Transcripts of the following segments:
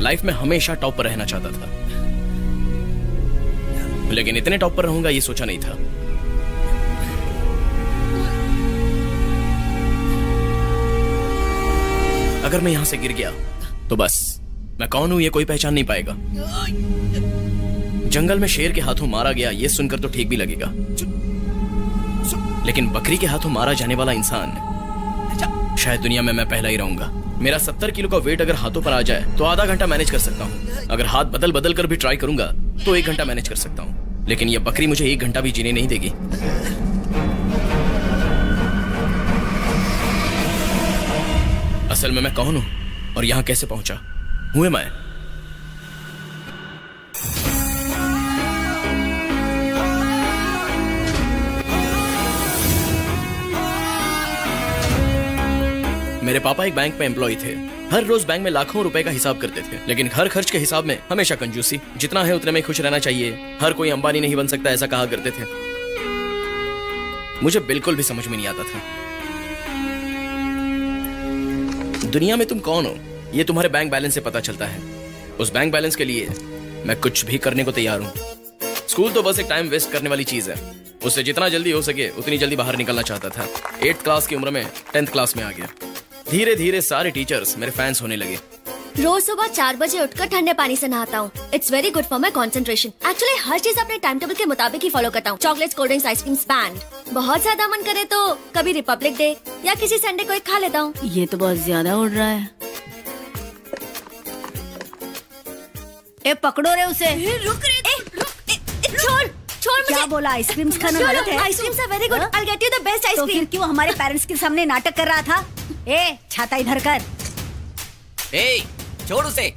Life में हमेशा top पर रहना चाहता था, लेकिन इतने टॉप पर रहूंगा ये सोचा नहीं था। अगर मैं यहां से गिर गया तो बस मैं कौन हूं ये कोई पहचान नहीं पाएगा। जंगल में शेर के हाथों मारा गया ये सुनकर तो ठीक भी लगेगा, लेकिन बकरी के हाथों मारा जाने वाला इंसान शायद दुनिया में मैं पहला ही रहूंगा। मेरा 70 किलो का वेट अगर हाथों पर आ जाए तो आधा घंटा मैनेज कर सकता हूँ। अगर हाथ बदल बदल कर भी ट्राई करूंगा तो 1 घंटा मैनेज कर सकता हूँ, लेकिन ये बकरी मुझे 1 घंटा भी जीने नहीं देगी। असल में मैं कौन हूं और यहां कैसे पहुंचा? हुए मैं मेरे पापा एक बैंक में एम्प्लॉय थे। हर रोज बैंक में लाखों रुपए का हिसाब करते थे, लेकिन हर खर्च के हिसाब में हमेशा कंजूसी। जितना है उतने में खुश रहना चाहिए, हर कोई अंबानी नहीं बन सकता ऐसा कहा करते थे। मुझे बिल्कुल भी समझ में नहीं आता था दुनिया में तुम कौन हो ये तुम्हारे बैंक बैलेंस से पता चलता है। उस बैंक बैलेंस के लिए मैं कुछ भी करने को तैयार हूँ। स्कूल तो बस एक टाइम वेस्ट करने वाली चीज है, उससे जितना जल्दी हो सके उतनी जल्दी बाहर निकलना चाहता था। 8th क्लास की उम्र में 10th क्लास में आ गया। धीरे धीरे सारे टीचर्स मेरे फैंस होने लगे। रोज सुबह 4 बजे उठकर ठंडे पानी से नहाता हूँ। It's very good for my concentration. Actually हर चीज अपने टाइम टेबल के मुताबिक ही फॉलो करता हूँ। Chocolates, cold drinks, ice cream band. बहुत ज्यादा मन करे तो कभी रिपब्लिक डे या किसी संडे को एक खा लेता हूँ। ये तो बहुत ज्यादा उड़ रहा है। ए पकड़ो रे उसे। छोड़ छोड़ मुझे। क्या बोला? आइसक्रीम्स खाना गलत है? Ice creams are very good. I'll get you the best तो ice फिर cream। क्यों हमारे पेरेंट्स के सामने नाटक कर रहा था? ए छाता इधर कर। ए, छोड़ उसे।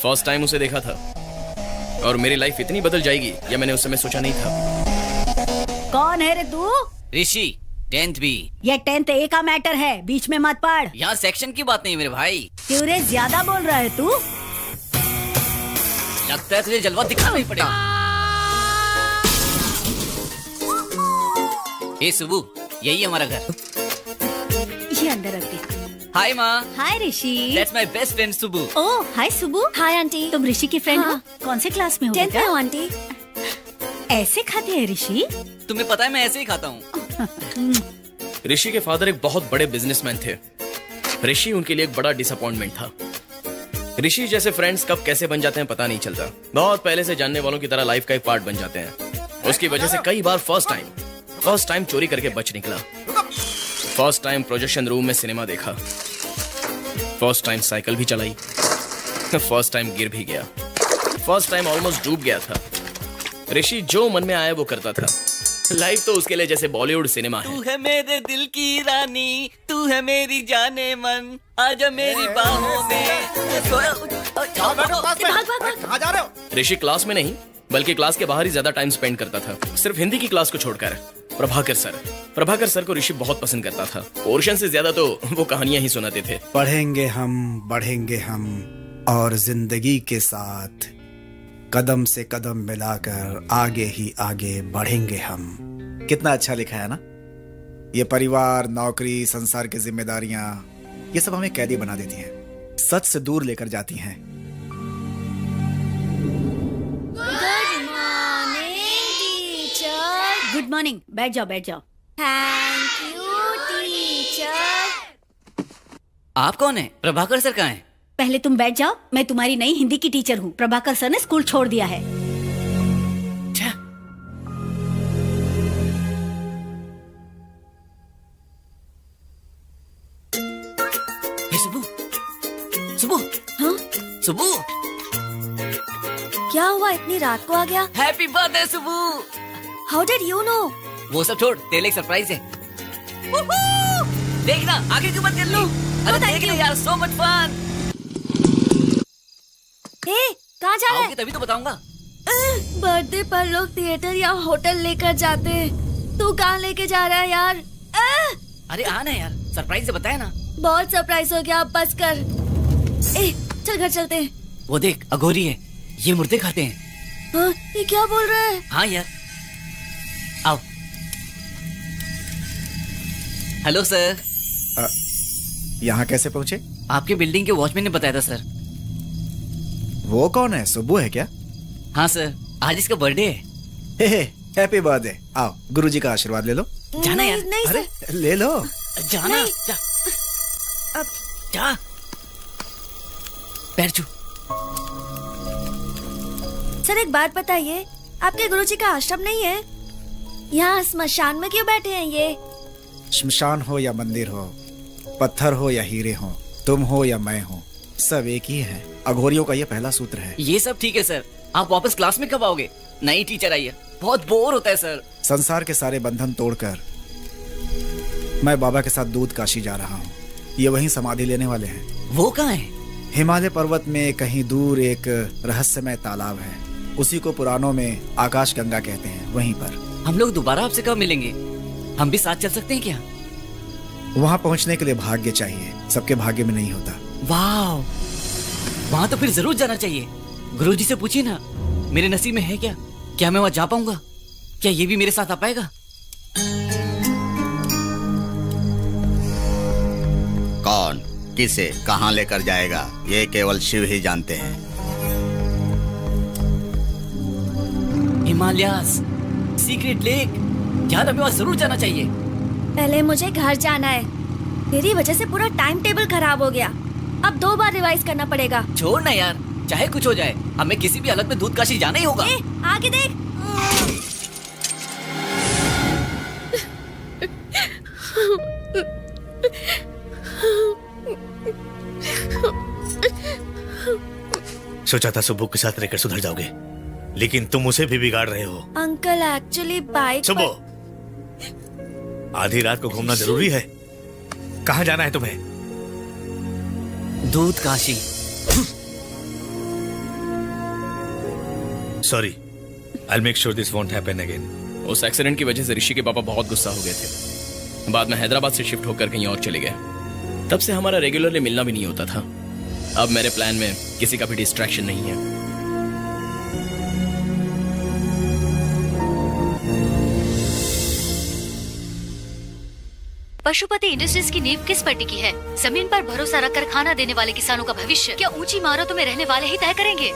फर्स्ट टाइम उसे देखा था और मेरी लाइफ इतनी बदल जाएगी या मैंने उस समय सोचा नहीं था। कौन है रे तू? ऋषि, 10th बी। ये 10th A का मैटर है, बीच में मत पड़। यहाँ सेक्शन की बात नहीं मेरे भाई। क्यों रे, ज्यादा बोल रहा है तू? लगता है तुझे जलवा दिखाना ही पड़ेगा। ए सुबू, यही हमारा घर। ये अंदर रख दे। हाय माँ। Hi Rishi. That's my best friend Subbu. Oh hi Subbu. Hi aunty. तुम ऋषि की फ्रेंड हाँ। हो? कौन से क्लास में हो 10th में बेटा? हूँ आंटी। ऐसे खाते हैं ऋषि? तुम्हें पता है मैं ऐसे ही खाता हूँ। ऋषि के फादर एक बहुत बड़े बिजनेसमैन थे। ऋषि उनके लिए एक बड़ा डिसअपॉइंटमेंट था। ऋषि जैसे फ्रेंड्स कब कैसे बन जाते हैं पता नहीं चलता। बहुत पहले से जानने वालों की तरह लाइफ का एक पार्ट बन जाते हैं। उसकी वजह से कई बार फर्स्ट टाइम चोरी करके बच निकला। फर्स्ट टाइम प्रोजेक्शन रूम में सिनेमा देखा। फर्स्ट टाइम साइकिल भी चलाई। फर्स्ट टाइम गिर भी गया। फर्स्ट टाइम ऑलमोस्ट डूब गया था। ऋषि जो मन में आया वो करता था। लाइफ तो उसके लिए जैसे बॉलीवुड सिनेमा है। तू है मेरे दिल की रानी, तू है मेरी जाने मन, आजा मेरी बाहों में। कहाँ जा रहे हो? ऋषि क्लास में नहीं बल्कि क्लास के बाहर ही ज्यादा टाइम स्पेंड करता था, सिर्फ हिंदी की क्लास को छोड़कर। प्रभाकर सर को ऋषि बहुत पसंद करता था। पोर्शन से ज्यादा तो वो कहानियां ही सुनाते थे। पढ़ेंगे हम, बढ़ेंगे हम, और जिंदगी के साथ कदम से कदम मिलाकर आगे ही आगे बढ़ेंगे हम। कितना अच्छा लिखा है ना? ये परिवार, नौकरी, संसार की जिम्मेदारियां, ये सब हमें कैदी बना देती हैं, सच से दूर लेकर जाती हैं। Good morning. बैठ जाओ बैठ जाओ। Thank you teacher. आप कौन है? प्रभाकर सर कहाँ हैं? पहले तुम बैठ जाओ, मैं तुम्हारी नई हिंदी की टीचर हूँ। प्रभाकर सर ने स्कूल छोड़ दिया है। सुबू, सुबू, हाँ? सुबू, क्या हुआ इतनी रात को आ गया? Happy birthday Subbu. How did you know? वो सब छोड़, तेरे लिए एक सरप्राइज है। देखना, आगे क्यों मत कर लो। अरे देख ले यार, सो मच फन। कहाँ जा रहे आओगे तभी तो बताऊंगा। बर्थडे पर लोग थिएटर या होटल लेकर जाते हैं, तू कहाँ लेके जा रहा है यार? अरे आ ना यार, सरप्राइज से बताया ना। बहुत सरप्राइज हो गया, अब बस कर। चल घर चलते हैं। वो देख, अघोरी है, ये मुर्दे खाते हैं। हाँ, ये क्या बोल रहा है? हाँ यार, आओ। Hello sir. यहाँ कैसे पहुंचे? आपके बिल्डिंग के वॉचमैन ने बताया था सर। वो कौन है? सुब्बू है क्या? हाँ सर, आज इसका बर्थडे है। हे हैप्पी बर्थडे। आओ गुरुजी का आशीर्वाद ले लो। जाना यार। नहीं अरे सर। ले लो। जाना। नहीं। जा। अब- जा। पैर छू। सर एक बात बताइए, आपके गुरुजी का आश्रम नहीं है? यहाँ स्मशान में क्यों बैठे हैं ये? शमशान हो या मंदिर हो, पत्थर हो या हीरे हो, तुम हो या मैं हो, सब एक ही है। अघोरियों का ये पहला सूत्र है। ये सब ठीक है सर, आप वापस क्लास में कब आओगे? नई टीचर आई है, बहुत बोर होता है सर। संसार के सारे बंधन तोड़कर मैं बाबा के साथ दूध काशी जा रहा हूँ। ये वहीं समाधि लेने वाले हैं। वो कहाँ है? हिमालय पर्वत में कहीं दूर एक रहस्यमय तालाब है। उसी को पुराणों में आकाश गंगा कहते हैं। वहीं पर हम लोग दोबारा आपसे कब मिलेंगे? हम भी साथ चल सकते हैं क्या? वहां पहुंचने के लिए भाग्य चाहिए, सबके भाग्य में नहीं होता। वाह, वहाँ तो फिर जरूर जाना चाहिए। गुरुजी से पूछिए ना, मेरे नसीब में है क्या? क्या मैं वहाँ जा पाऊंगा? क्या ये भी मेरे साथ आ पाएगा? कौन किसे कहां लेकर जाएगा ये केवल शिव ही जानते हैं। हिमालयास, सीक्रेट लेक, यार हमें वहाँ जरूर जाना चाहिए। पहले मुझे घर जाना है। तेरी वजह से पूरा टाइम टेबल खराब हो गया। अब 2 बार रिवाइज करना पड़ेगा। छोड़ ना यार, चाहे कुछ हो जाए, हमें किसी भी हालत में दूध काशी जाना ही होगा। ए, आगे देख। सोचा था सुब्बू के साथ रहकर सुधर जाओगे, लेकिन तुम उसे भी बिगाड़ रहे हो। अंकल एक्चुअली बाइक सुब्बू, आधी रात को घूमना जरूरी है? कहाँ जाना है तुम्हें? दूध Kashi. Sorry, I'll make sure this won't happen again. उस एक्सीडेंट की वजह से ऋषि के पापा बहुत गुस्सा हो गए थे। बाद में हैदराबाद से शिफ्ट होकर कहीं और चले गए। तब से हमारा रेगुलरली मिलना भी नहीं होता था। अब मेरे प्लान में किसी का भी डिस्ट्रैक्शन नहीं है। पशुपति इंडस्ट्रीज की नींव किस पर टिकी है? जमीन पर भरोसा रखकर खाना देने वाले किसानों का भविष्य क्या ऊंची इमारतों में रहने वाले ही तय करेंगे?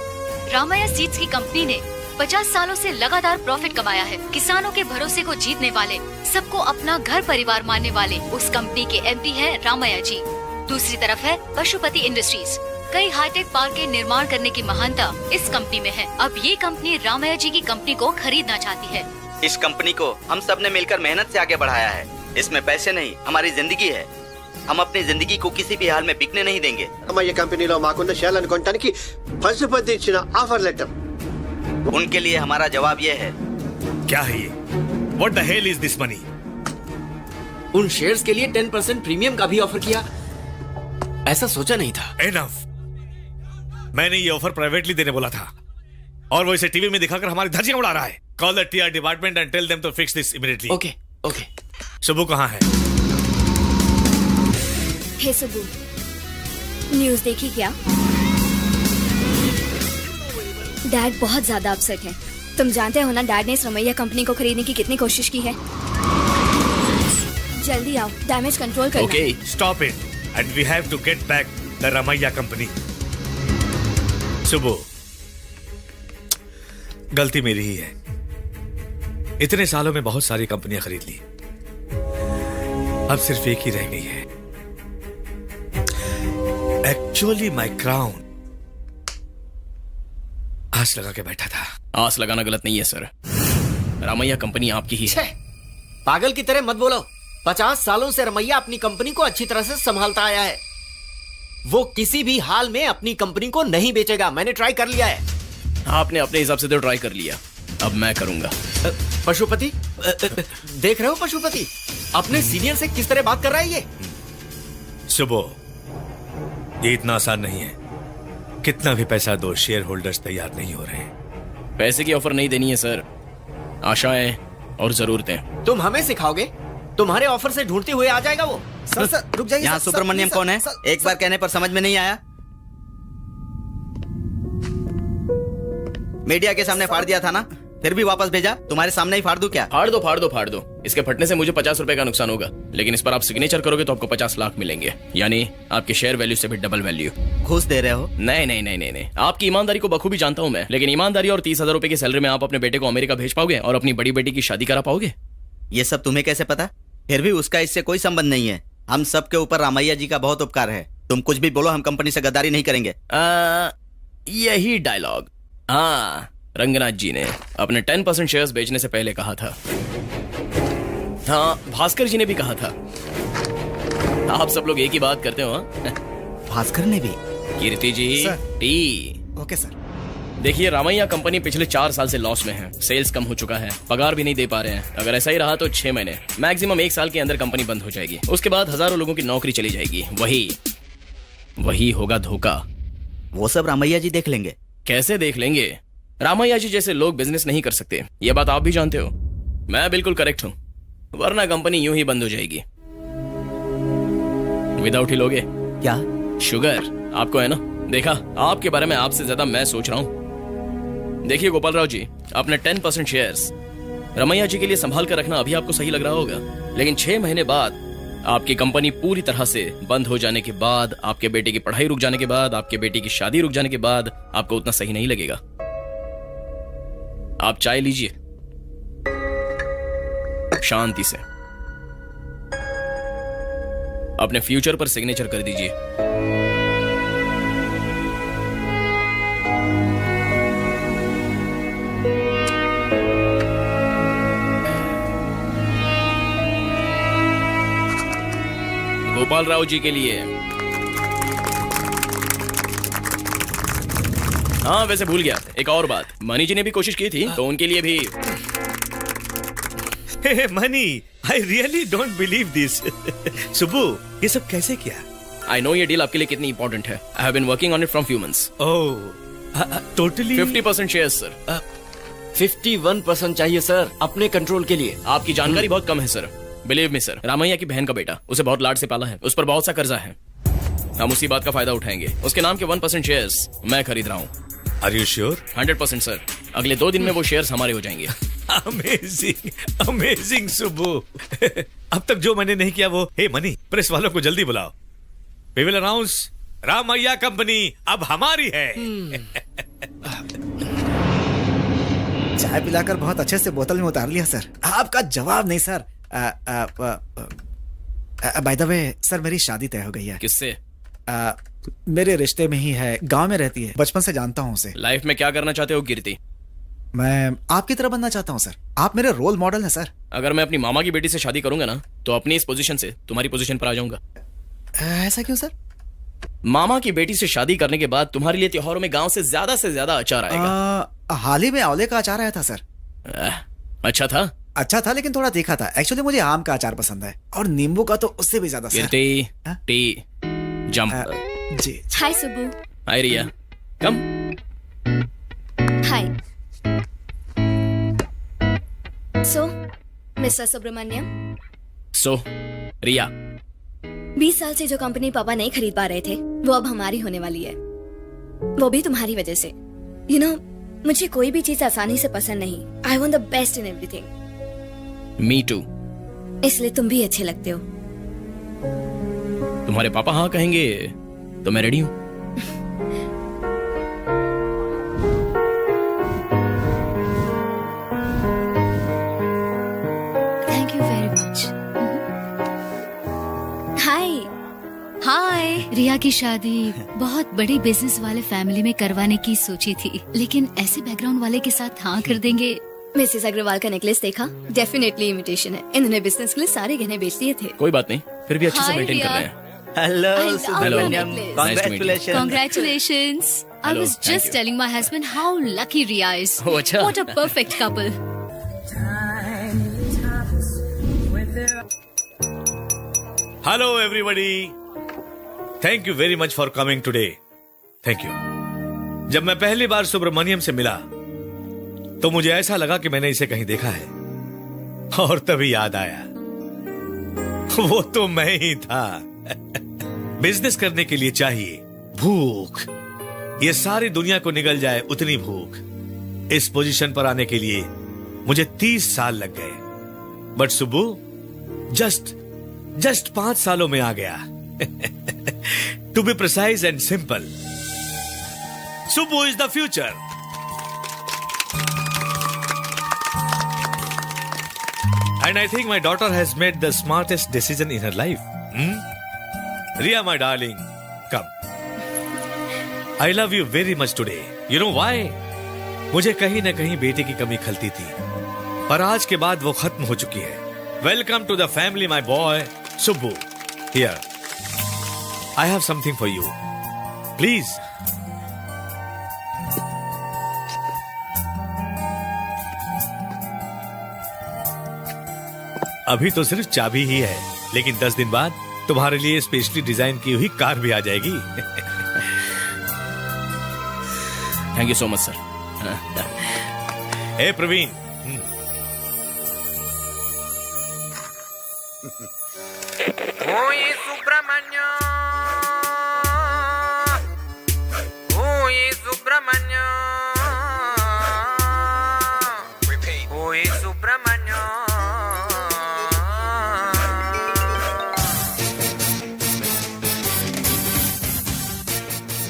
रामाया सीड्स की कंपनी ने 50 सालों से लगातार प्रॉफिट कमाया है। किसानों के भरोसे को जीतने वाले, सबको अपना घर परिवार मानने वाले उस कंपनी के एमडी है रामाया जी। दूसरी तरफ है पशुपति इंडस्ट्रीज। कई हाईटेक पार्क के निर्माण करने की महानता इस कंपनी में है। अब ये कंपनी रामाया जी की कंपनी को खरीदना चाहती है। इस कंपनी को हम सब ने मिलकर मेहनत से आगे बढ़ाया है। इसमें पैसे नहीं, हमारी जिंदगी है। हम अपनी जिंदगी को किसी भी हाल में बिकने नहीं देंगे। రామయ్య కంపెనీలో మాకున్న షేర్లను కొనడానికి పశుపతి ఇచ్చిన ఆఫర్ లెటర్। उनके लिए हमारा जवाब ये है। क्या है ये? What the hell is this money? उन शेयर्स के लिए 10% प्रीमियम का भी ऑफर किया। ऐसा सोचा नहीं था। Enough. मैंने ये ऑफर प्राइवेटली देने बोला था, और वो इसे टीवी में दिखाकर हमारी धज्जियां उड़ा रहा है। Call the TR department and tell them to fix this immediately. Okay okay. Subbu कहाँ है? हे सुबू, न्यूज देखी क्या? डैड बहुत ज्यादा अपसेट है। तुम जानते हो ना डैड ने इस रमैया कंपनी को खरीदने की कितनी कोशिश की है। जल्दी आओ, डैमेज कंट्रोल करना। Okay, Stop it. And we have to get back the Ramaiya company. Subbu, गलती मेरी ही है। इतने सालों में बहुत सारी कंपनियां खरीद ली, अब सिर्फ एक ही रह गई है। एक्चुअली माई क्राउन आस लगा के बैठा था। आस लगाना गलत नहीं है सर। रामैया कंपनी आपकी ही है। पागल की तरह मत बोलो। 50 सालों से रमैया अपनी कंपनी को अच्छी तरह से संभालता आया है। वो किसी भी हाल में अपनी कंपनी को नहीं बेचेगा। मैंने ट्राई कर लिया है। आपने अपने हिसाब से तो ट्राई कर लिया, अब मैं करूंगा। पशुपति, देख रहे हो पशुपति, अपने सीनियर से किस तरह बात कर रहा है ये? सुबह, ये इतना आसान नहीं है। कितना भी पैसा दो, शेयर होल्डर्स तैयार नहीं हो रहे। पैसे की ऑफर नहीं देनी है सर, आशाएं और जरूरतें। तुम हमें सिखाओगे? तुम्हारे ऑफर से ढूंढते हुए आ जाएगा वो। सर रुक जाइए। यहाँ सुब्रमण्यम कौन है? एक बार कहने पर समझ में नहीं आया? मीडिया के सामने फाड़ दिया था ना? फिर भी वापस भेजा, तुम्हारे सामने ही फाड़ दूं क्या? फाड़ दो फाड़ दो फाड़ दो, इसके फटने से मुझे 50 रुपए का नुकसान होगा, लेकिन इस पर आप सिग्नेचर करोगे तो आपको 50 लाख मिलेंगे, यानी आपके शेयर वैल्यू से भी डबल वैल्यू। घूस दे रहे हो? नहीं नहीं नहीं नहीं नहीं, आपकी ईमानदारी को बखूबी जानता हूं मैं, लेकिन ईमानदारी और 30,000 रुपए की सैलरी में आप अपने बेटे को अमेरिका भेज पाओगे और अपनी बड़ी बेटी की शादी करा पाओगे? ये सब तुम्हें कैसे पता? फिर भी उसका इससे कोई संबंध नहीं है। हम सब के ऊपर रामैया जी का बहुत उपकार है। तुम कुछ भी बोलो, हम कंपनी से गद्दारी नहीं करेंगे। यही डायलॉग हाँ रंगनाथ जी ने अपने 10% शेयर्स बेचने से पहले कहा था। हाँ भास्कर जी ने भी कहा था। आप सब लोग एक ही बात करते हो। हाँ? भास्कर ने भी? कीर्ति जी सर। टी। Okay sir. देखिए रामैया कंपनी पिछले 4 साल से लॉस में है, सेल्स कम हो चुका है, पगार भी नहीं दे पा रहे हैं। अगर ऐसा ही रहा तो 6 महीने मैक्सिमम 1 साल के अंदर कंपनी बंद हो जाएगी। उसके बाद हजारों लोगों की नौकरी चली जाएगी। वही होगा धोखा। वो सब रामैया जी देख लेंगे। कैसे देख लेंगे? रामैया जी जैसे लोग बिजनेस नहीं कर सकते, ये बात आप भी जानते हो। मैं बिल्कुल करेक्ट हूं, वरना कंपनी यूं ही बंद हो जाएगी। विदाउट ही लोगे क्या? शुगर आपको है ना? देखा, आपके बारे में आपसे ज्यादा मैं सोच रहा हूं। देखिए गोपाल राव जी, अपने 10% शेयर्स रमैया जी के लिए संभाल कर रखना अभी आपको सही लग रहा होगा, लेकिन 6 महीने बाद आपकी कंपनी पूरी तरह से बंद हो जाने के बाद, आपके बेटे की पढ़ाई रुक जाने के बाद, आपके बेटी की शादी रुक जाने के बाद आपको उतना सही नहीं लगेगा। आप चाय लीजिए शांति से, अपने फ्यूचर पर सिग्नेचर कर दीजिए। गोपाल राव जी के लिए। हाँ वैसे भूल गया एक और बात, मनी जी ने भी कोशिश की थी तो उनके लिए भी। Hey Mani, I really don't believe this. Subbu, ये सब कैसे किया? आई नो ये डील आपके लिए कितनी इंपॉर्टेंट है। I have been working on it from few months. Oh totally 50% shares sir. 51% चाहिए सर, अपने कंट्रोल के लिए। आपकी जानकारी बहुत कम है sir. Believe me sir, Ramaiah की बहन का बेटा, उसे बहुत लाड से पाला है, उस पर बहुत सा कर्जा है। हम उसी बात का फायदा उठाएंगे। उसके नाम के 1% शेयर्स मैं खरीद रहा हूँ। Are you sure? 100% सर। अगले 2 दिन में वो शेयर्स हमारे हो जाएंगे। Amazing amazing Subbu. अब तक जो मैंने नहीं किया वो। हे मनी, प्रेस वालों को जल्दी बुलाओ। We will announce Ramaiah company अब हमारी है। चाय पिलाकर बहुत अच्छे से बोतल में उतार लिया सर। आपका जवाब नहीं sir. By the way sir, मेरी शादी तय हो गई है। किससे? मेरे रिश्ते में ही है, गांव में रहती है, बचपन से जानता हूँ उसे। लाइफ में क्या करना चाहते हो कीर्ति? मैं आपकी तरह बनना चाहता हूँ सर। आप मेरे रोल मॉडल हैं सर। अगर मैं अपनी मामा की बेटी से शादी करूंगा ना, तो अपनी इस पोजीशन से तुम्हारी पोजीशन पर आ जाऊंगा। ऐसा क्यों सर? मामा की बेटी से शादी करने के बाद तुम्हारे लिए त्योहारों में गांव से ज्यादा अचार आएगा। हाल ही में आंवले का अचार आया था सर। अच्छा था? अच्छा था, लेकिन थोड़ा तीखा था। एक्चुअली मुझे आम का अचार पसंद है, और नींबू का तो उससे भी ज्यादा सर। कीर्ति, हाँ? टी, जंप। जी। Hi Subbu. Hi Riya, come. Hi. So mister Subramaniam, so Riya, 20 साल से जो कंपनी पापा नहीं खरीद पा रहे थे, वो अब हमारी होने वाली है। वो भी तुम्हारी वजह से। यू नो, मुझे कोई भी चीज आसानी से पसंद नहीं। I want the best in everything. Me too. इसलिए तुम भी अच्छे लगते हो। तुम्हारे पापा हाँ कहेंगे तो मैं रेडी हूँ। Thank you very much. Hi. Hi. Riya की शादी बहुत बड़ी बिजनेस वाले फैमिली में करवाने की सोची थी, लेकिन ऐसे बैकग्राउंड वाले के साथ हाँ कर देंगे। मिसेस अग्रवाल का नेकलेस देखा? डेफिनेटली इमिटेशन है। इन्होंने बिजनेस के लिए सारे गहने बेच दिए थे। कोई बात नहीं, फिर भी अच्छे से Hi, मेंटेन कर रिया। रहे हैं। Hello love Subramaniam, necklace. Congratulation. Congratulations. I Hello, was thank just you. telling my husband how lucky Riya is. Oh, अच्छा। What a perfect couple. Hello everybody, thank you very much for coming today. Thank you. जब मैं पहली बार सुब्रमण्यम से मिला तो मुझे ऐसा लगा कि मैंने इसे कहीं देखा है, और तभी याद आया वो तो मैं ही था। बिजनेस करने के लिए चाहिए भूख। ये सारी दुनिया को निगल जाए उतनी भूख। इस पोजीशन पर आने के लिए मुझे 30 साल लग गए, बट सुब्बू जस्ट 5 सालों में आ गया। To be precise and simple, Subbu is the future. And I think my daughter has made the smartest decision in her life. Ria, my darling, come. I love you very much today. You know why? मुझे कहीं न कहीं बेटे की कमी खलती थी, पर आज के बाद वो खत्म हो चुकी है। Welcome to the family, my boy, Subbu. Here, I have something for you. Please. अभी तो सिर्फ चाबी ही है, लेकिन 10 दिन बाद तुम्हारे लिए स्पेशली डिजाइन की हुई कार भी आ जाएगी। Thank you so much sir. ए Praveen,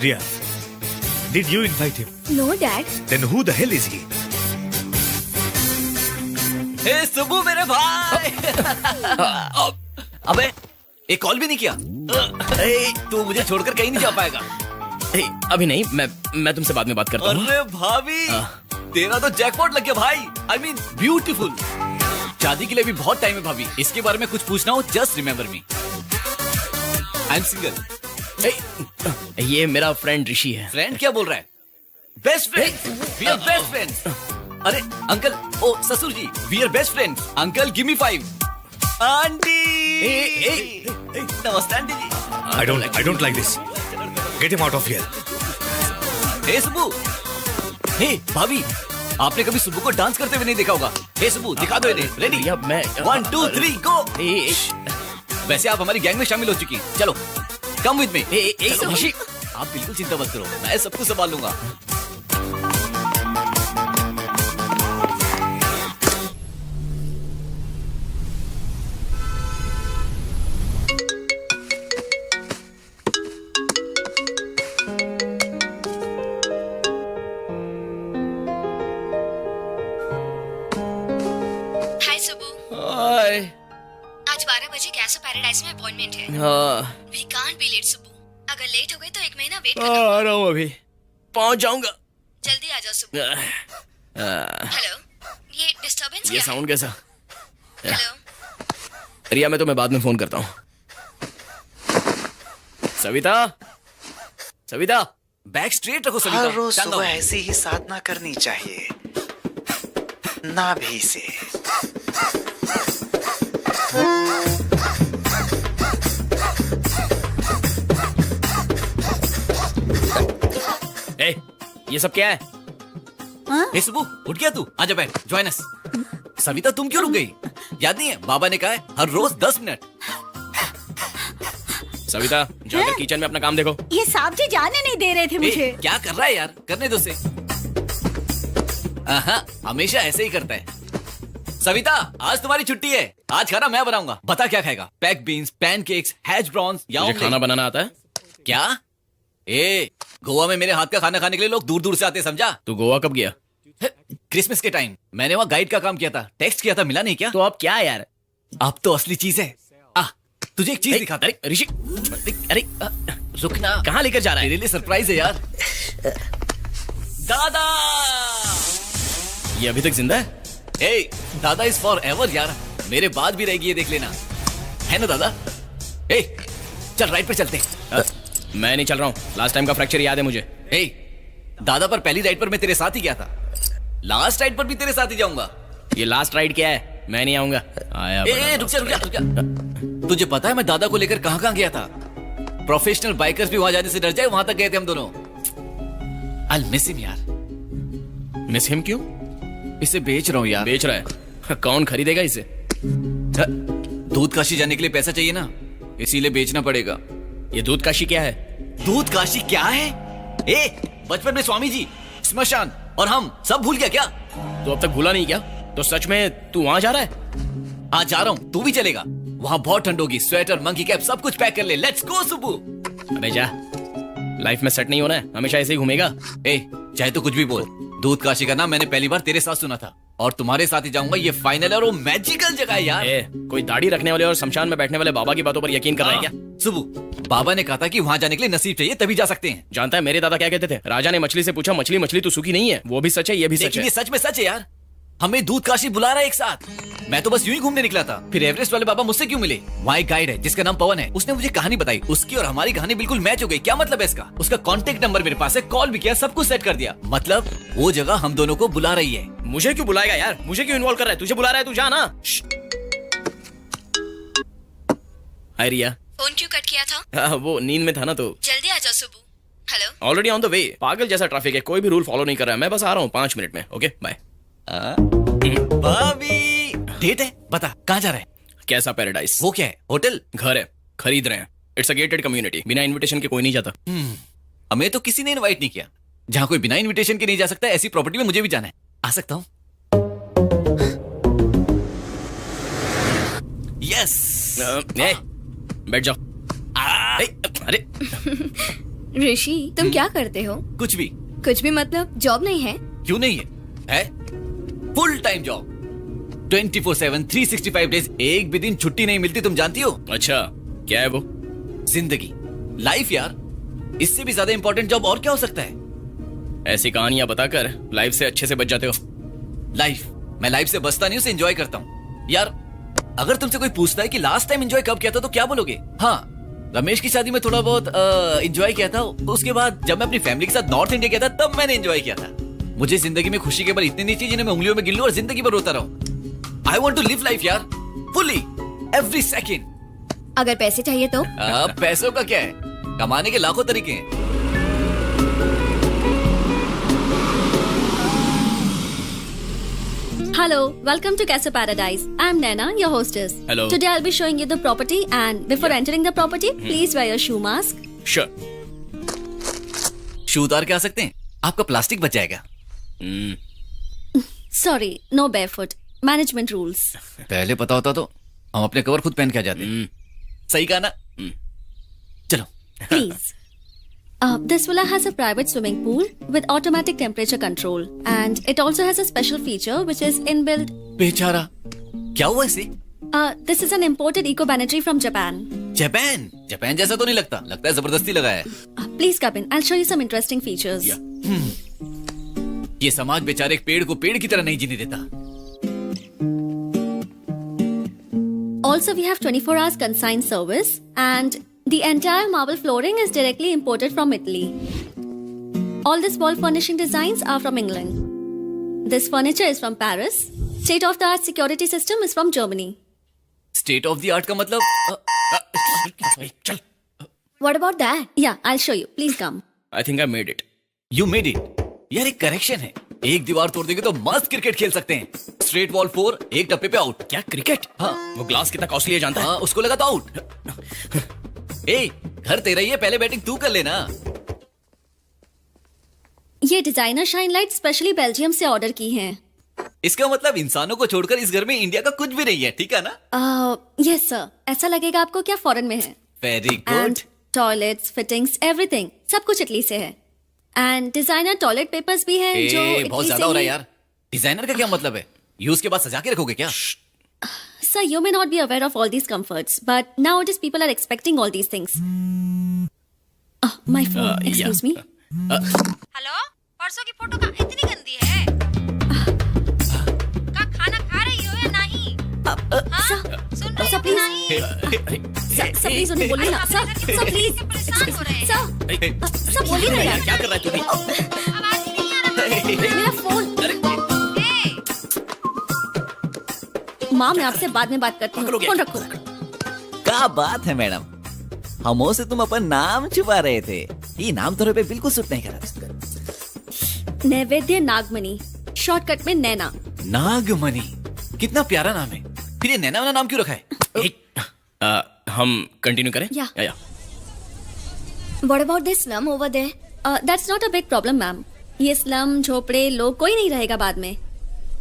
Ria, did you invite him? No, Dad. Then who the hell is he? हे सुबू मेरे भाई। अबे एक कॉल भी नहीं किया। तू मुझे छोड़कर कहीं नहीं जा पाएगा। अभी नहीं, मैं तुमसे बाद में बात करता हूँ। अरे भाभी, तेरा तो जैकपॉट लग गया भाई। I mean beautiful. शादी के लिए भी बहुत टाइम है भाभी। इसके बारे में कुछ पूछना हो just remember me. I am single. ये मेरा फ्रेंड ऋषि है। फ्रेंड क्या बोल रहा है? Best friend. We are best friends. अरे अंकल, ओ ससुर जी, वी आर बेस्ट फ्रेंड्स। Uncle give me 5। आंटी, नमस्ते आंटी जी। I don't like this. Get him out of here. Hey Subbu. Hey भाभी, आपने कभी सुबू को डांस करते हुए नहीं देखा होगा। हे सुबू, दिखा दो इन्हें। रेडी? मैं 1 2 3 गो। वैसे आप हमारी गैंग में शामिल हो चुकी हैं। चलो कम विद मी। ऋषि, आप बिल्कुल चिंता मत करो, मैं सब कुछ संभाल लूंगा। हाय सुबू। हाय। आज 12 बजे कैसो पैराडाइज में अपॉइंटमेंट है। हाँ, We can't be late Subbu. अगर लेट हो गए तो 1 महीना वेट आ करना। रहा हूँ, अभी पहुंच जाऊंगा। जल्दी आ जाओ सुबू। हेलो, ये डिस्टर्बेंस ये क्या है? साउंड कैसा? हेलो, रिया, मैं तुम्हें बाद में फोन करता हूँ। सविता, सविता, बैक स्ट्रेट रखो सविता। हर रोज Stand सुबह down। ऐसी ही साधना करनी चाहिए, नाभि से। ए, ये सब क्या है? हे सुबू, उठ गया तू? आजा बैठ, जॉइन अस। सविता तुम क्यों रुक गई? याद नहीं है बाबा ने कहा है हर रोज 10 मिनट। सविता, जाकर किचन में अपना काम देखो। ये साहब जी जाने नहीं दे रहे थे मुझे। क्या कर रहा है यार? करने दो उसे। हमेशा ऐसे ही करता है। सविता, आज तुम्हारी छुट्टी है। आज खाना मैं बनाऊंगा। बता क्या खाएगा? Baked beans, pancakes, hash browns या मुझे omelette? खाना बनाना आता है? क्या? ए, गोवा में मेरे हाथ का खाना खाने के लिए लोग दूर दूर से आते, समझा? तू गोवा कब गया? क्रिसमस के टाइम मैंने वहाँ गाइड का काम किया था। टेक्स्ट किया था, मिला नहीं क्या? तो अब क्या यार? अब तो असली चीज है। तुझे एक चीज दिखाता। अरे ऋषि, अरे रुकना। कहाँ लेकर जा रहा है? तेरे लिए सरप्राइज है यार। दादा, ये अभी तक जिंदा है? ए, दादा इज फॉर एवर यार। मेरे बाद भी रहेगी, ये देख लेना। है ना दादा? ए, चल राइट पे चलते हैं। मैं नहीं चल रहा हूँ। लास्ट टाइम का फ्रैक्चर याद है मुझे। ए, दादा पर पहली राइड पर मैं तेरे साथ ही गया था। लास्ट राइड पर भी तेरे साथ ही जाऊंगा। ये लास्ट राइड क्या है? मैं नहीं आऊंगा। आया ए, रुक जा। तुझे पता है मैं दादा को लेकर कहाँ कहाँ गया था? प्रोफेशनल बाइकर्स भी वहां जाने से डर जाए, वहां तक गए थे हम दोनों। I'll miss him यार। मिस हिम क्यों? इसे बेच रहा हूँ यार। बेच रहा है? कौन खरीदेगा इसे? दूध काशी जाने के लिए पैसा चाहिए ना, इसीलिए बेचना पड़ेगा। ये दूध काशी क्या है? दूध काशी क्या है? ए, बचपन में स्वामी जी स्मशान और हम सब भूल गया क्या? तो अब तक भूला नहीं क्या? तो सच में तू वहां जा रहा है? हाँ जा रहा हूँ, तू भी चलेगा? वहाँ बहुत ठंड होगी, स्वेटर, मंकी कैप सब कुछ पैक कर ले। Let's go Subbu. अबे जा, लाइफ में सेट नहीं होना है, हमेशा ऐसे ही घूमेगा। ए चाहे तो कुछ भी बोल, दूध काशी का नाम मैंने पहली बार तेरे साथ सुना था और तुम्हारे साथ ही जाऊंगा। ये फाइनल और वो मैजिकल जगह है यार। कोई दाढ़ी रखने वाले और शमशान में बैठने वाले बाबा की बातों पर यकीन कर रहा है क्या? सुबु, बाबा ने कहा था कि वहाँ जाने के लिए नसीब चाहिए तभी जा सकते हैं। जानता है मेरे दादा क्या कहते थे? राजा ने मछली से पूछा, मछली मछली तू सूखी नहीं है। वो भी सच है, ये भी सच लेकिन है। ये सच में सच है यार। हमें दूध काशी बुला रहा है एक साथ। मैं तो बस यूं ही घूमने निकला था, फिर एवरेस्ट वाले बाबा मुझसे क्यों मिले? वहाँ एक गाइड है जिसका नाम पवन है, उसने मुझे कहानी बताई। उसकी और हमारी कहानी बिल्कुल मैच हो गई। क्या मतलब है इसका? उसका कांटेक्ट नंबर मेरे पास है, कॉल भी किया, सब कुछ सेट कर दिया। मतलब वो जगह हम दोनों को बुला रही है। मुझे क्यों बुलाएगा यार? मुझे क्यों इन्वॉल्व कर रहा है? तुझे बुला रहा है, तू जा ना। हाय रिया। फोन क्यों कट किया था? वो नींद में था ना, तो जल्दी आ जाओ Subbu. Hello. Already on the way. पागल जैसा ट्रैफिक है, कोई भी रूल फॉलो नहीं कर रहा है। मैं बस आ रहा हूँ 5 मिनट में। Okay bye. भाभी डेट है, बता कहाँ जा रहा है? कैसा पैराडाइज? वो क्या है? होटल? घर है, खरीद रहे हैं। इट्स अ गेटेड कम्युनिटी, बिना इनविटेशन के कोई नहीं जाता। हमें तो किसी ने इनवाइट नहीं किया। जहाँ कोई बिना इनविटेशन के नहीं जा सकता, ऐसी प्रॉपर्टी में मुझे भी जाना है। आ सकता हूँ? यस। बैठ जाओ। अरे ऋषि, तुम क्या करते हो? कुछ भी। कुछ भी मतलब जॉब नहीं है? क्यों नहीं है? है फुल टाइम जॉब, 24/7 365 डेज। एक भी दिन छुट्टी नहीं मिलती, तुम जानती हो? अच्छा, क्या है वो? जिंदगी, लाइफ यार। इससे भी ज्यादा इंपॉर्टेंट जॉब और क्या हो सकता है? ऐसी कहानियां बताकर लाइफ से अच्छे से बच जाते हो। लाइफ, मैं लाइफ से बचता नहीं, उसे एंजॉय करता हूँ यार। अगर तुमसे कोई पूछता है कि लास्ट टाइम एंजॉय कब किया था, तो क्या बोलोगे? हाँ, रमेश की शादी में थोड़ा बहुत एंजॉय किया था। उसके बाद जब मैं अपनी फैमिली के साथ नॉर्थ इंडिया गया था, तब मैंने एंजॉय किया था। मुझे जिंदगी में खुशी के पल इतने नहीं चाहिए जिन्हें मैं उंगलियों में गिन लूं और जिंदगी भर रोता रहूं। I want to live life यार, फुली, एवरी सेकेंड। अगर पैसे चाहिए तो? पैसों का क्या है, कमाने के लाखों तरीके हैं। Hello, welcome to Casa Paradise. I'm Naina, your hostess. Hello. Today I'll be showing you the property, and before entering the property, please wear your shoe mask. Sure. शू उतार के आ सकते हैं? आपका प्लास्टिक बच जाएगा। Sorry, no barefoot. Management rules. पहले पता होता तो हम अपने कवर खुद पहन के आ जाते। सही कहा ना? चलो। Please. This villa has a private swimming pool with automatic temperature control, and it also has a special feature which is inbuilt. बेचारा, क्या हुआ इसे? This is an imported eco-banetry from Japan. Japan? Japan जैसा तो नहीं लगता, लगता है जबरदस्ती लगाया है। Please come in. I'll show you some interesting features. ये समाज बेचारे एक पेड़ को पेड़ की तरह नहीं जीने देता। Also, we have 24 hours consigned service, and the entire marble flooring is directly imported from Italy. All these wall furnishing designs are from England. This furniture is from Paris. State-of-the-art security system is from Germany. State of the art का मतलब? चल। What about that? Yeah, I'll show you. Please come. I think I made it. You made it. यार एक correction है, एक दीवार तोड़ देंगे तो मस्त क्रिकेट खेल सकते हैं। स्ट्रेट वॉल 4, एक टप्पे पे आउट। क्या क्रिकेट? हाँ। वो ग्लास कितना कॉस्टली है जानता है? हाँ, उसको लगा तो आउट। ए, घर तेरा ही है, पहले बैटिंग तू कर लेना। ये designer shine light specially Belgium से ऑर्डर की हैं। इसका मतलब इंसानों को छोड़कर इस घर में इंडिया का कुछ भी नहीं है, ठीक है ना? यस सर, ऐसा लगेगा आपको क्या फॉरेन में है। Very good. And toilets, fittings, everything, सब कुछ इटली से है। एंड डिजाइनर टॉयलेट पेपर्स भी हैं जो बहुत ज्यादा हो रहा है यार। डिजाइनर का क्या मतलब है? यूज के बाद सजा के रखोगे क्या? Sir, you may not be aware of all these comforts, but nowadays people are expecting all these things. My phone. Excuse me. Hello, परसों की फोटो का इतनी गंदी है? का खाना खा रही हो या नहीं? सुन रही हो कि नहीं? Sir, please उन्हें बोलिए ना। Sir, please. परेशान हो रहे हैं। Sir, बोलिए ना यार। क्या कर रहा है तू भी? आवाज ही नहीं आ रहा। मेरा फोन। माँ, मैं आपसे बाद में बात करती हूँ। फोन रखो। क्या बात है मैडम, हमों से तुम अपन नाम छुपा रहे थे। ये नाम तो पे बिल्कुल सूट नहीं करा। नैवेद्य नागमणि, शॉर्टकट में नैना। नागमणि, कितना प्यारा नाम है। फिर ये नैना वाला नाम क्यों रखा है? हम कंटिन्यू करें? Yeah. What about this slum over there? That's not a big problem, ma'am. ये स्लम झोपड़े लोग कोई नहीं रहेगा बाद में।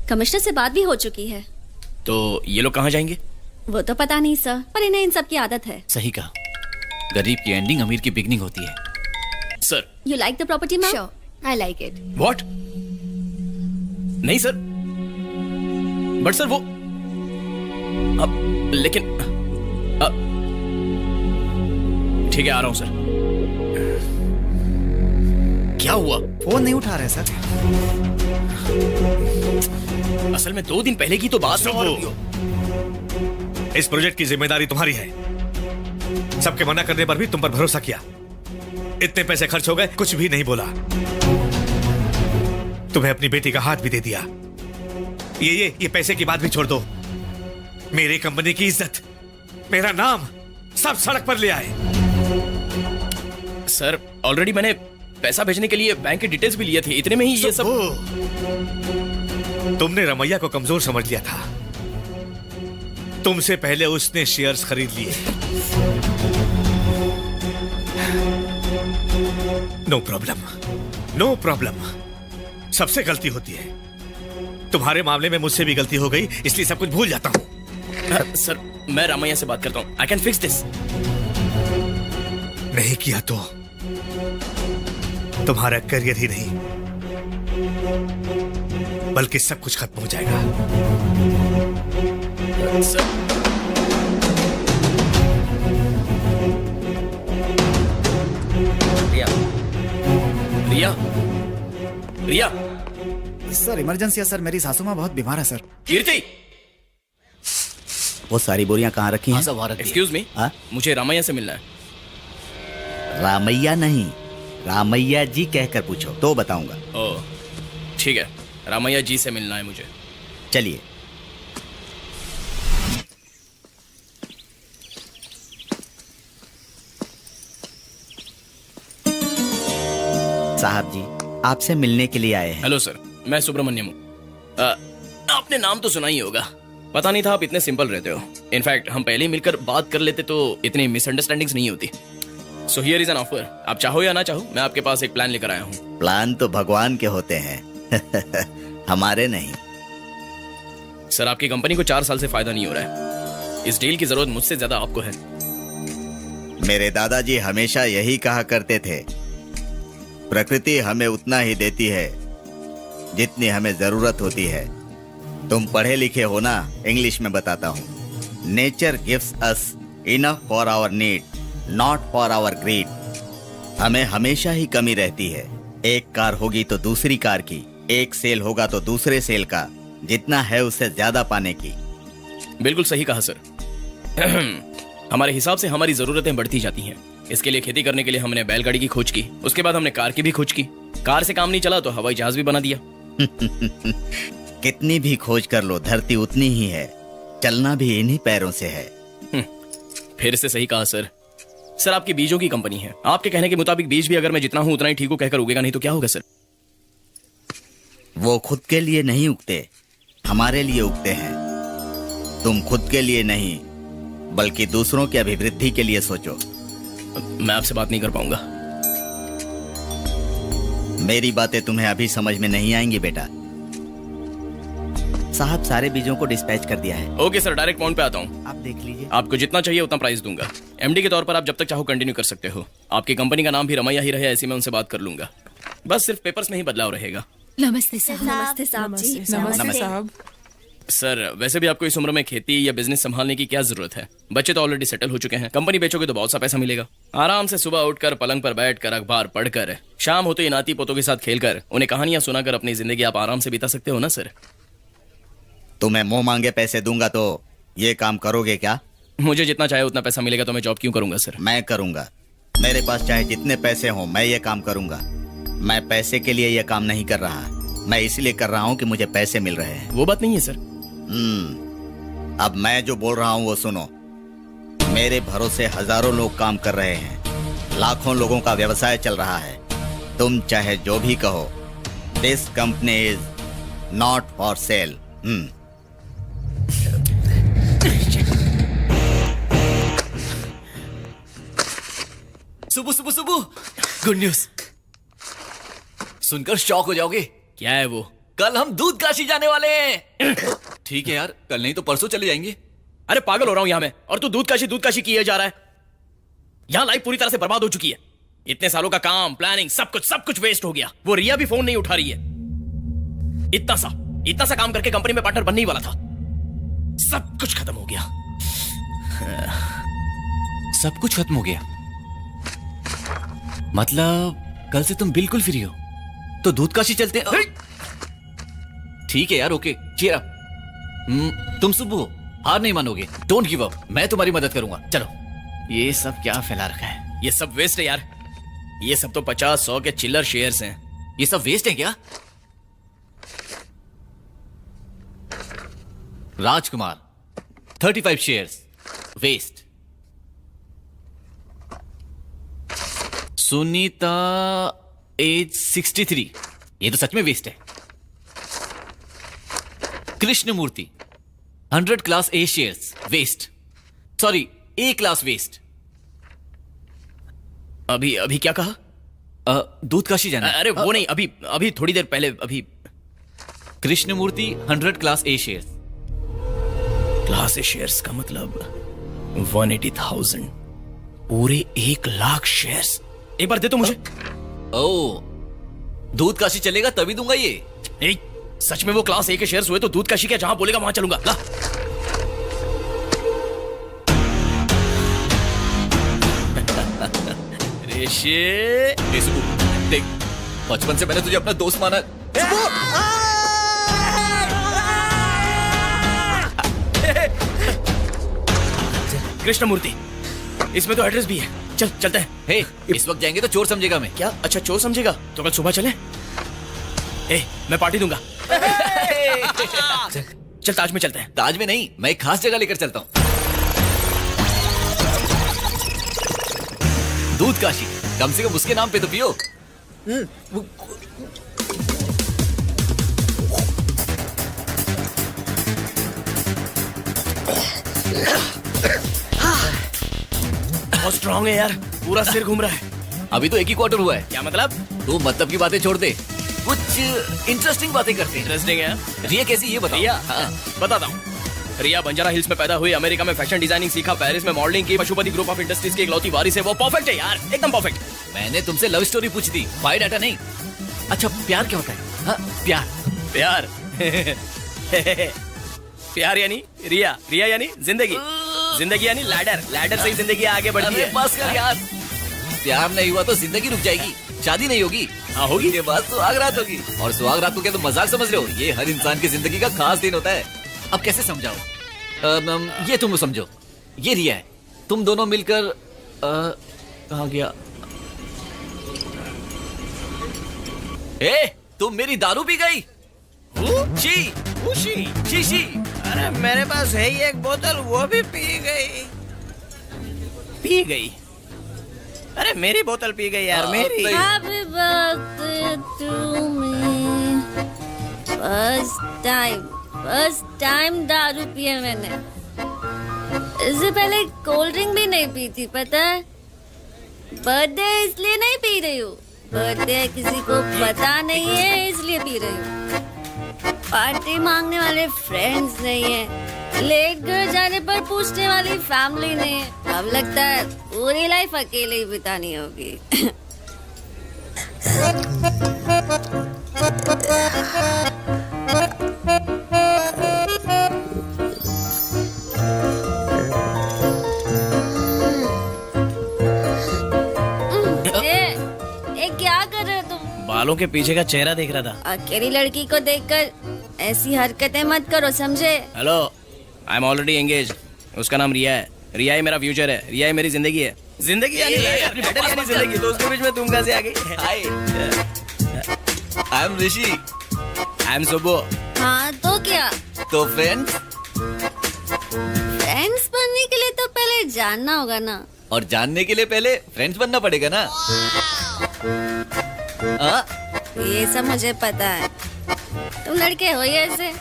कमिश्नर से बात भी हो चुकी है। तो ये लोग कहाँ जाएंगे? वो तो पता नहीं सर, पर इन्हें इन सब की आदत है। सही कहा, गरीब की एंडिंग अमीर की बिगनिंग होती है। Sir, you like the property ma'am? Sure, I like it. What? नहीं सर, बट सर वो अब लेकिन ठीक है, आ रहा हूं सर। क्या हुआ? फोन नहीं उठा रहे सर। असल में 2 दिन पहले की तो बात है। इस प्रोजेक्ट की जिम्मेदारी तुम्हारी है। सबके मना करने पर भी तुम पर भरोसा किया। इतने पैसे खर्च हो गए, कुछ भी नहीं बोला। तुम्हें अपनी बेटी का हाथ भी दे दिया। ये पैसे की बात भी छोड़ दो। मेरी कंपनी की इज्जत, मेरा नाम सब सड़क पर ले आए। सर, ऑलरेडी मैंने पैसा भेजने के लिए बैंक के डिटेल्स भी लिए थे। इतने में ही ये सब। तुमने रमैया को कमजोर समझ लिया था। तुमसे पहले उसने शेयर्स खरीद लिए। No problem, no problem. सबसे गलती होती है। तुम्हारे मामले में मुझसे भी गलती हो गई, इसलिए सब कुछ भूल जाता हूं। सर, मैं रामैया से बात करता हूं। I can fix this. नहीं किया तो तुम्हारा करियर ही नहीं, बल्कि सब कुछ खत्म हो जाएगा। सर, रिया, रिया, सर इमरजेंसी है सर, मेरी सासू माँ बहुत बीमार है सर। कीर्ति, वो सारी बोरियां कहाँ रखी हैं? सब वहां रख दिए। एक्सक्यूज मी, हाँ? मुझे रामैया से मिलना है। रामैया नहीं, रामैया जी कहकर पूछो तो बताऊंगा। ओह, ठीक है, रामैया जी से मिलना है मुझे। चलिए। साहब जी आपसे मिलने के लिए आए हैं। हेलो सर, मैं सुब्रमण्यम हूँ। आपने नाम तो सुना ही होगा। पता नहीं था आप इतने सिंपल रहते हो। इनफैक्ट हम पहले ही मिलकर बात कर लेते तो इतनी मिसअंडरस्टैंडिंग्स नहीं होती। So here is an offer. आप चाहो या ना चाहो, मैं आपके पास एक प्लान लेकर आया हूँ। प्लान तो भगवान के होते हैं हमारे नहीं। सर, आपकी कंपनी को 4 साल से फायदा नहीं हो रहा है। इस डील की जरूरत मुझसे ज्यादा आपको है। मेरे दादाजी हमेशा यही कहा करते थे, प्रकृति हमें उतना ही देती है जितनी हमें जरूरत होती है। तुम पढ़े लिखे हो ना, इंग्लिश में बताता हूँ। Nature gives us enough for our need, not for our greed. हमें हमेशा ही कमी रहती है। एक कार होगी तो दूसरी कार की, एक सेल होगा तो दूसरे सेल का, जितना है उससे ज्यादा पाने की। बिल्कुल सही कहा सर। हमारे हिसाब से हमारी जरूरतें बढ़ती जाती हैं। इसके लिए खेती करने के लिए हमने बैलगाड़ी की खोज की, उसके बाद हमने कार की भी खोज की। कार से काम नहीं चला तो हवाई जहाज भी बना दिया। कितनी भी खोज कर लो, धरती उतनी ही है। चलना भी इन्हीं पैरों से है। फिर से सही कहा सर। सर, आपकी बीजों की कंपनी है। आपके कहने के मुताबिक बीज भी अगर मैं जितना हूं उतना ही ठीक हूं कहकर उगेगा नहीं तो क्या होगा सर? वो खुद के लिए नहीं उगते, हमारे लिए उगते हैं। तुम खुद के लिए नहीं बल्कि दूसरों की अभिवृद्धि के लिए सोचो। मैं आपसे बात नहीं कर पाऊंगा। मेरी बातें तुम्हें अभी समझ में नहीं आएंगी बेटा। साहब सारे बीजों को डिस्पैच कर दिया है। ओके सर, डायरेक्ट पॉइंट पे आता हूँ। आप देख लीजिए। आपको जितना चाहिए उतना प्राइस दूंगा। एमडी के तौर पर आप जब तक चाहो कंटिन्यू कर सकते हो। आपकी कंपनी का नाम भी रमैया ही रहे, ऐसी मैं उनसे बात कर लूंगा। बस सिर्फ पेपर्स में ही बदलाव रहेगा। नमस्ते साहब। नमस्ते साहब जी। नमस्ते साहब। सर, वैसे भी आपको इस उम्र में खेती या बिजनेस संभालने की क्या जरूरत है? बच्चे तो ऑलरेडी सेटल हो चुके हैं। कंपनी बेचोगे तो बहुत सा पैसा मिलेगा। आराम से सुबह उठकर पलंग पर बैठकर अखबार पढ़कर, शाम होते ही नाती पोतों के साथ खेलकर, उन्हें कहानियां सुनाकर अपनी जिंदगी आप आराम से बिता सकते हो ना सर? तुम्हें मुंह मांगे पैसे दूंगा तो ये काम करोगे क्या? मुझे जितना चाहे उतना पैसा मिलेगा तो मैं जॉब क्यों करूंगा सर? मैं करूंगा। मेरे पास चाहे जितने पैसे हों, मैं ये काम करूंगा। मैं पैसे के लिए ये काम नहीं कर रहा, मैं इसलिए कर रहा हूं कि मुझे पैसे मिल रहे हैं। वो बात नहीं है सर। अब मैं जो बोल रहा हूं वो सुनो। मेरे भरोसे हजारों लोग काम कर रहे हैं, लाखों लोगों का व्यवसाय चल रहा है। तुम चाहे जो भी कहो, this company is not for sale. सुबह सुबह सुबह गुड न्यूज। सुनकर शॉक हो जाओगे। क्या है वो? कल हम दूध काशी जाने वाले हैं। ठीक है यार, कल नहीं तो परसों चले जाएंगे। अरे पागल हो रहा हूं यहाँ मैं, और तू दूध काशी किए जा रहा है। यहाँ लाइफ पूरी तरह से बर्बाद हो चुकी है। इतने सालों का काम, प्लानिंग, सब कुछ वेस्ट हो गया। वो रिया भी फोन नहीं उठा रही है। इतना सा काम करके कंपनी में पार्टनर बनने ही वाला था, सब कुछ खत्म हो गया। सब कुछ खत्म हो गया मतलब कल से तुम बिल्कुल फ्री हो, तो दूध काशी चलते हैं। ठीक है यार, ओके, चीयर अप। तुम सुबह हो, हार नहीं मानोगे। डोंट गिव अप, मैं तुम्हारी मदद करूंगा। चलो। ये सब क्या फैला रखा है? ये सब वेस्ट है यार। ये सब तो 50-100 के चिल्लर शेयर्स हैं। ये सब वेस्ट है क्या? Rajkumar 35 shares waste. Sunita age 63, ये तो सच में वेस्ट है। Krishnamurthy 100 class A shares waste. Sorry, A class waste. अभी क्या कहा? दूध काशी जाना। अरे वो नहीं, अभी थोड़ी देर पहले। अभी Krishnamurthy 100 class A shares. Class A shares का मतलब 180,000, पूरे 1,00,000 शेयर्स। एक बार दे तो मुझे। ओ, दूध काशी चलेगा तभी दूंगा ये। सच में वो क्लास ए के शेयर्स हुए तो दूध काशी क्या, जहां बोलेगा वहां चलूंगा। ला। ऋषि, देख, बचपन से मैंने तुझे अपना दोस्त माना। कृष्णमूर्ति, इसमें तो एड्रेस भी है। चलते हैं। हे, इस वक्त जाएंगे तो चोर समझेगा मैं। क्या? अच्छा, चोर समझेगा तो कल सुबह चले। मैं पार्टी दूंगा। चल ताज में चलते हैं। ताज में नहीं, मैं एक खास जगह लेकर चलता हूँ। दूध काशी, कम से कम उसके नाम पे तो पियो। बहुत स्ट्रांग है यार, पूरा सिर घूम रहा है। अभी तो एक ही क्वार्टर हुआ है। क्या मतलब? तू मतलब की बातें छोड़ दे, कुछ इंटरेस्टिंग बातें करते हैं। इंटरेस्टिंग है। रिया कैसी, ये बता। रिया? हाँ। बताता हूँ। रिया बंजारा हिल्स में पैदा हुई, अमेरिका में फैशन डिजाइनिंग सीखा, पेरिस में मॉडलिंग की, पशुपति ग्रुप ऑफ इंडस्ट्रीज की इकलौती वारिस है। वो परफेक्ट है यार, एकदम परफेक्ट। मैंने तुमसे लव स्टोरी पूछी थी, बायोडाटा नहीं। अच्छा, प्यार क्या होता है? हाँ, प्यार प्यार यानी रिया यानी जिंदगी यानी लैडर से ही जिंदगी आगे बढ़ती है। बस कर यार, प्यार नहीं हुआ तो जिंदगी रुक जाएगी, शादी नहीं होगी। हाँ होगी। ये बात सुहागरात होगी। और सुहागरात को क्या तुम मजाक समझ रहे हो? ये हर इंसान की जिंदगी का खास दिन होता है। अब कैसे समझाओ? ये तुम समझो, ये रिया है, तुम दोनों मिलकर कहाँ गया? तुम मेरी दारू पी गई। शी। अरे मेरे पास है ही एक बोतल, वो भी पी गई। अरे मेरी बोतल पी गई यार, मेरी। Happy birthday to me. First time दारू पिया मैंने। इससे पहले कोल्ड ड्रिंक भी नहीं पी थी, पता है? बर्थडे इसलिए नहीं पी रही हूँ, बर्थडे किसी को पता नहीं है इसलिए पी रही हूँ। पार्टी मांगने वाले फ्रेंड्स नहीं है, लेट घर जाने पर पूछने वाली फैमिली नहीं है। अब लगता है पूरी लाइफ अकेले ही बितानी होगी। क्या कर रहे हो तुम? बालों के पीछे का चेहरा देख रहा था। अकेली लड़की को देखकर ऐसी हरकतें मत करो, समझे? Hello, I am already engage. उसका नाम रिया है। रिया ही मेरा फ्यूचर है, रिया ही मेरी जिंदगी है। जिंदगी यानी जिंदगी। दोस्तों के बीच में तुम कहाँ से आ गई? Hi, I am Rishi. I am Subbu. हाँ तो क्या? तो फ्रेंड्स बनने के लिए तो पहले जानना होगा ना। और जानने के लिए पहले फ्रेंड्स बनना पड़ेगा ना। ये सब मुझे पता है। तुम लड़के हो ही ऐसे,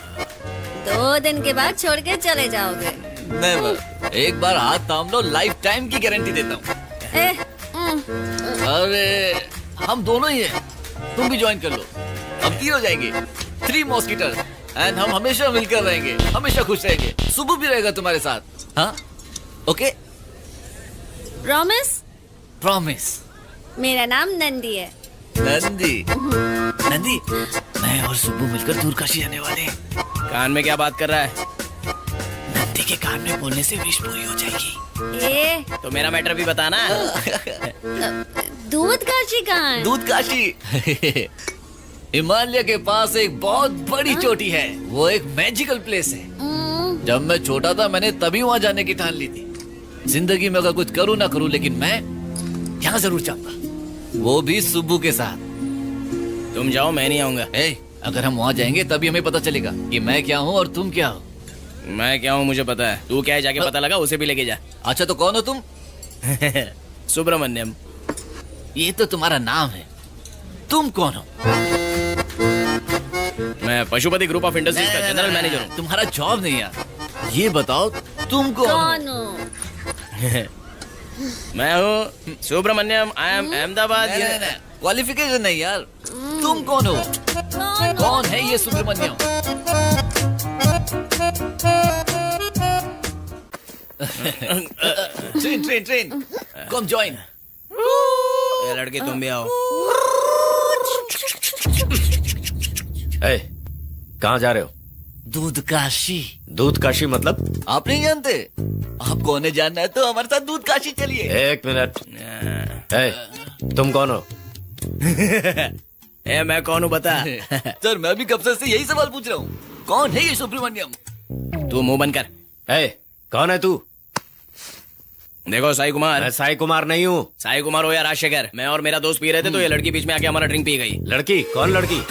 2 दिन के बाद छोड़ के चले जाओगे। नेवर। एक बार हाथ थाम लो, लाइफ टाइम की गारंटी देता हूँ। अरे हम दोनों ही हैं, तुम भी ज्वाइन कर लो। अब 3 हो जाएंगे, 3 मॉस्किटर्स, एंड हम हमेशा मिलकर रहेंगे, हमेशा खुश रहेंगे। सुबह भी रहेगा तुम्हारे साथ, हाँ? Okay, promise? प्रॉमिस। मेरा नाम नंदी है। नंदी, नंदी, मैं और सुबह मिलकर दूर काशी जाने वाले हैं। कान में क्या बात कर रहा है? नंदी के कान में बोलने से विश पूरी हो जाएगी। ए, तो मेरा मैटर भी बताना। दूध काशी कहाँ है? दूध काशी हिमालय के पास एक बहुत बड़ी चोटी है। वो एक मैजिकल प्लेस है। जब मैं छोटा था मैंने तभी वहाँ जाने की ठान ली थी। जिंदगी में अगर कुछ करूँ ना करूँ, लेकिन मैं यहाँ जरूर जाऊंगा, वो भी सुब्बू के साथ। तुम जाओ, मैं नहीं आऊंगा। अगर हम वहाँ जाएंगे तभी हमें पता चलेगा कि मैं क्या हूँ और तुम क्या हो। मैं क्या हूँ मुझे पता है, तू क्या है जाके पता लगा, उसे भी लेके जा। अच्छा तो कौन हो तुम? सुब्रमण्यम। ये तो तुम्हारा नाम है, तुम कौन हो? मैं पशुपति ग्रुप ऑफ इंडस्ट्रीज का जनरल मैनेजर हूँ। तुम्हारा जॉब नहीं यार, ये बताओ तुम कौन हो? मैं हूँ Subramaniam, I am Ahmedabad. Qualification नहीं यार, तुम कौन हो? कौन है ये Subramaniam? Train train train, come join. ये लड़के तुम भी आओ। कहाँ जा रहे हो? दूध काशी। दूध काशी मतलब? आप नहीं जानते? आपको उन्हें जानना है तो हमारे साथ दूध काशी चलिए। 1 मिनट। तुम कौन हो? मैं कौन हूँ बता। सर मैं भी कब से यही सवाल पूछ रहा हूँ, कौन है ये सुब्रमण्यम? तू मुंह बंद कर। कौन है तू? देखो साई कुमार। मैं साई कुमार नहीं हूँ। साई कुमार हो या राजशेखर, मैं और मेरा दोस्त पी रहे थे तो ये लड़की बीच में आके हमारा ड्रिंक पी गई। लड़की? कौन लड़की?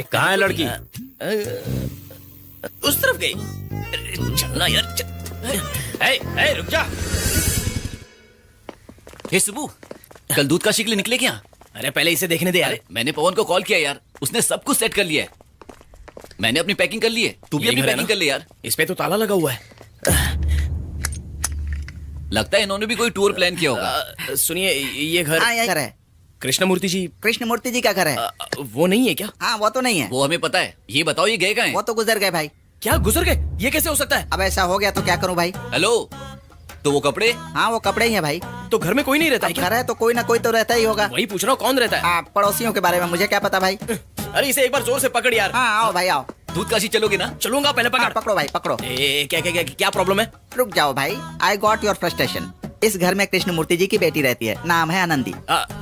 कहाँ है लड़की? उस तरफ गई। चलना यार, रुक जा। हे सुबू, कल दूध काशी के लिए निकले क्या? अरे पहले इसे देखने दे यार। मैंने पवन को कॉल किया यार, उसने सब कुछ सेट कर लिया है। मैंने अपनी पैकिंग कर ली है, तू भी ये अपनी घर है पैकिंग ना? कर ले यार। इस पे तो ताला लगा हुआ है। लगता है इन्होंने भी कोई टूर प्लान किया होगा। सुनिए, ये घर घर है। कृष्णमूर्ति जी। कृष्णमूर्ति जी का घर है। वो नहीं है क्या? हाँ वो तो नहीं है। वो हमें पता है, ये बताओ ये गए कहाँ हैं? वो तो गुजर गए भाई। क्या गुजर गए? ये कैसे हो सकता है? अब ऐसा हो गया तो क्या करूं भाई? हेलो, तो वो कपड़े? हाँ वो कपड़े ही है भाई। तो घर में कोई नहीं रहता है क्या? घर है तो कोई ना कोई तो रहता ही होगा। वही पूछ रहा हूँ, कौन रहता है? पड़ोसियों के बारे में मुझे क्या पता भाई। अरे इसे एक बार जोर से पकड़ यार। हाँ आओ भाई आओ। दूध काशी चलोगे ना? चलूंगा, पहले पकड़। पकड़ो भाई पकड़ो। क्या प्रॉब्लम है? रुक जाओ भाई, आई गॉट योर फ्रस्ट्रेशन। इस घर में कृष्णमूर्ति जी की बेटी रहती है, नाम है आनंदी।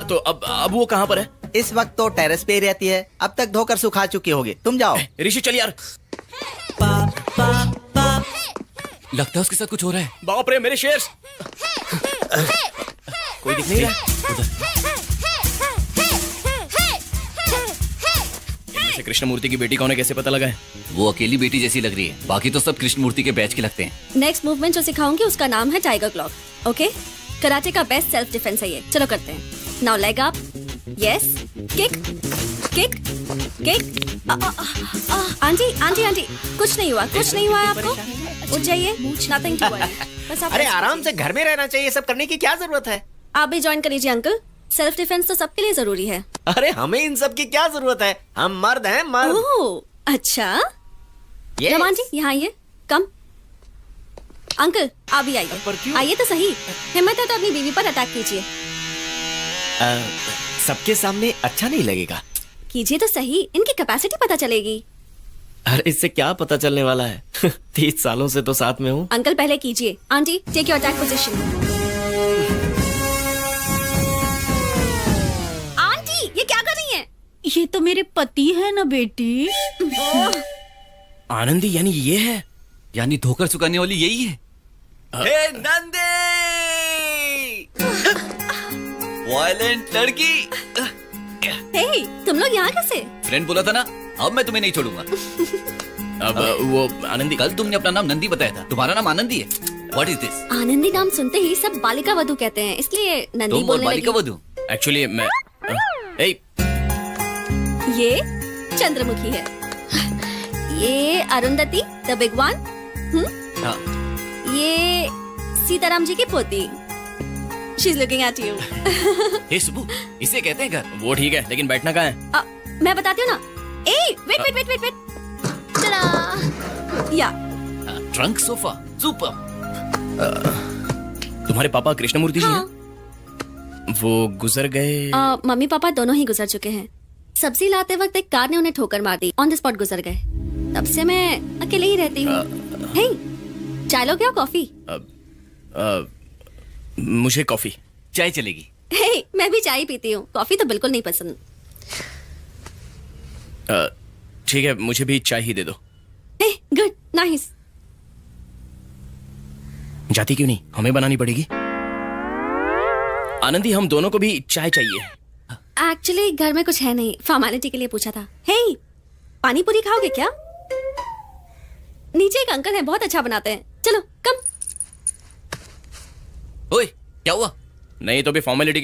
तो अब वो कहाँ पर है? इस वक्त तो टेरेस पे ही रहती है, अब तक धोकर सुखा चुकी होगी। तुम जाओ। ऋषि चल यार। लगता है उसके साथ कुछ हो रहा है। बाप रे मेरे शेर। कोई दिख नहीं रहा। इनमें से कृष्णमूर्ति की बेटी कौन है कैसे पता लगा है? वो अकेली बेटी जैसी लग रही है, बाकी तो सब कृष्णमूर्ति के बैच के लगते हैं। नेक्स्ट मूवमेंट जो सिखाऊंगी उसका नाम है टाइगर क्लॉक। ओके, कराटे का बेस्ट सेल्फ डिफेंस है ये। चलो करते हैं। Now leg up, yes, kick kick kick. Aunty aunty aunty, कुछ नहीं हुआ, कुछ नहीं हुआ है आपको? उठ जाइए, नथिंग टू वरी। बस आप अरे आराम से घर में रहना चाहिए, सब करने की क्या जरूरत है? आप भी ज्वाइन कर लीजिए अंकल। सेल्फ डिफेंस तो सबके लिए जरूरी है। अरे हमें इन सब की क्या जरूरत है, हम मर्द हैं मर्द। ओह अच्छा। Yes. रमान जी यहाँ आइए, कम। अंकल आप भी आइए, आइए तो सही। हिम्मत है तो अपनी बीवी पर अटैक कीजिए। सबके सामने अच्छा नहीं लगेगा। कीजिए तो सही, इनकी कैपेसिटी पता चलेगी। अरे इससे क्या पता चलने वाला है? 30 सालों से तो साथ में हूँ। अंकल पहले कीजिए। Aunty take your attack position. Aunty ये क्या कर रही हैं? ये तो मेरे पति है ना बेटी। आनंदी यानी ये है? यानी धोकर चुकाने वाली यही है। हे नंदे, वायलेंट लड़की। हे तुम लोग यहाँ कैसे? फ्रेंड बोला था ना, अब मैं तुम्हें नहीं छोड़ूंगा। अब वो आनंदी, कल तुमने अपना नाम नंदी बताया था, तुम्हारा नाम आनंदी है। What is this? आनंदी नाम सुनते ही सब बालिका वधू कहते हैं, इसलिए नंदी तुम और बोलने बालिका लगी। वधू? एक्चुअली मैं ये चंद्रमुखी है। ये अरुंधति द बिग वन। हाँ, ये सीताराम जी की पोती। She is looking at you. Hey Subbu, इसे कहते हैं घर। वो ठीक है, लेकिन बैठना कहाँ है? मैं बताती हूँ ना। ए wait wait wait wait wait. चला या ट्रंक सोफा, सुपर। तुम्हारे पापा कृष्णमूर्ति जी हाँ। हैं? वो गुजर गए। मम्मी पापा दोनों ही गुजर चुके हैं। सब्जी लाते वक्त एक कार ने उन्हें ठोकर मार दी, ऑन द स्पॉट गुजर गए। तब से मैं अकेले ही रहती हूँ। हे, चाय लोगे या कॉफी? मुझे कॉफी। चाय चलेगी। हे, मैं भी चाय पीती हूँ, कॉफी तो बिल्कुल नहीं पसंद। ठीक है, मुझे भी चाय ही दे दो। हे, गुड, नाइस। जाती क्यों नहीं? हमें बनानी पड़ेगी। आनंदी, हम दोनों को भी चाय चाहिए। एक्चुअली घर में कुछ है नहीं, फॉर्मेलिटी के लिए पूछा था। हे, पानी पूरी खाओगे क्या? नीचे एक अंकल हैं, बहुत अच्छा बनाते हैं। चलो कम। ओए, क्या हुआ? नहीं तो भी फॉर्मेलिटी